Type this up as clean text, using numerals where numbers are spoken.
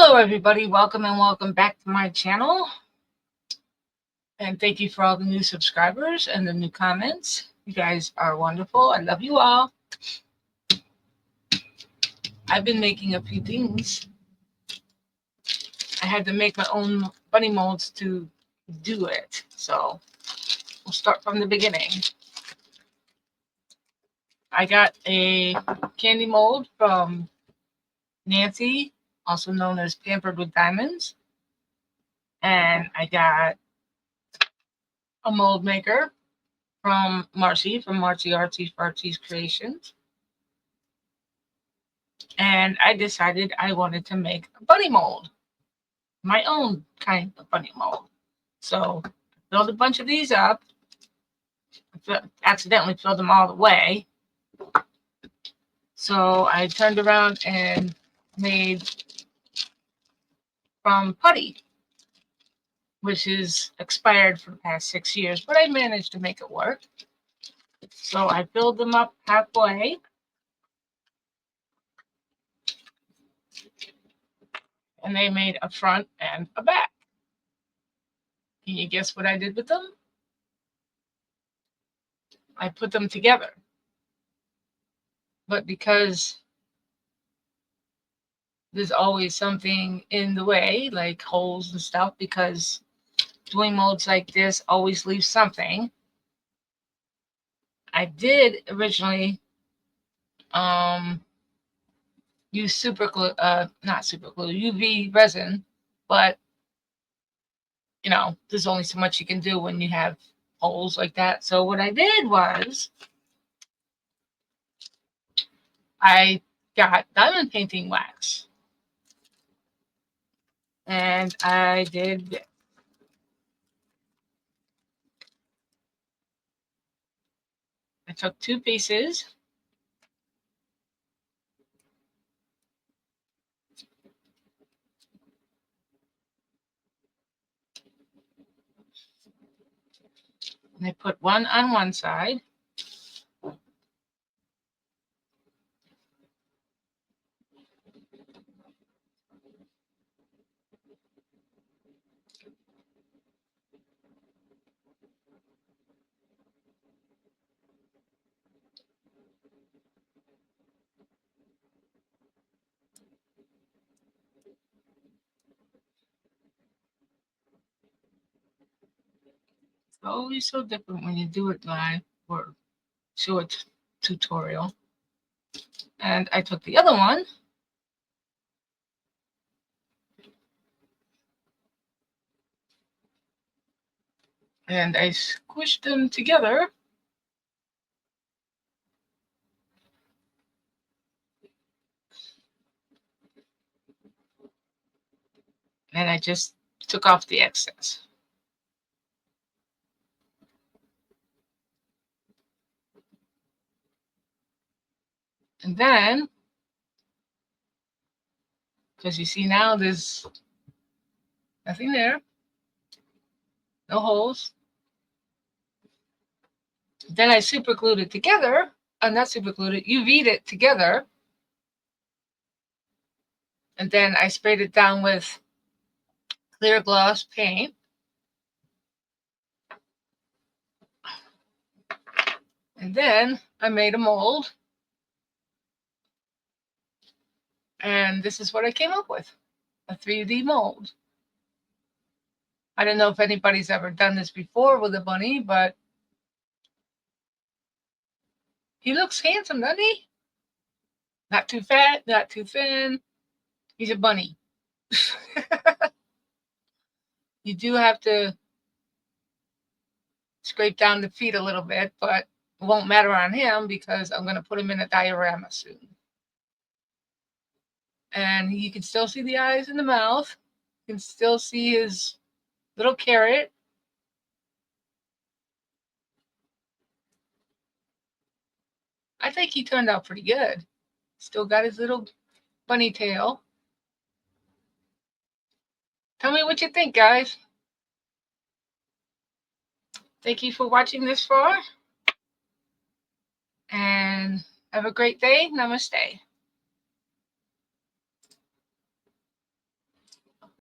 Hello everybody, welcome and welcome back to my channel. And thank you for all the new subscribers and the new comments. You guys are wonderful. I love you all. I've been making a few things. I had to make my own bunny molds to do it. So we'll start from the beginning. I got a candy mold from Nancy, also known as Pampered with Diamonds. And I got a mold maker from Marcy Artsy Fartsy Creations. And I decided I wanted to make a bunny mold, my own kind of bunny mold. So I filled a bunch of these up, accidentally filled them all the way. So I turned around and made from putty, which is expired for the past 6 years, but I managed to make it work. So I filled them up halfway. And they made a front and a back. Can you guess what I did with them? I put them together. But because there's always something in the way, like holes and stuff, because doing molds like this always leaves something. I did originally use super glue, not super glue, UV resin, but you know, there's only so much you can do when you have holes like that. So what I did was I got diamond painting wax. And I did I took 2 pieces and I put one on one side It's always so different when you do it live or show a tutorial. And I took the other one and I squished them together. And I just took off the excess. And then, because you see now there's nothing there, no holes. Then I super glued it together. Not super glued it, UV'd it together. And then I sprayed it down with clear gloss paint. And then I made a mold. And this is what I came up with, a 3D mold. I don't know if anybody's ever done this before with a bunny, but he looks handsome, doesn't he? Not too fat, not too thin. He's a bunny. You do have to scrape down the feet a little bit, but it won't matter on him because I'm going to put him in a diorama soon. And you can still see the eyes and the mouth. You can still see his little carrot. I think he turned out pretty good. Still got his little bunny tail. Tell me what you think, guys. Thank you for watching this far. And have a great day. Namaste.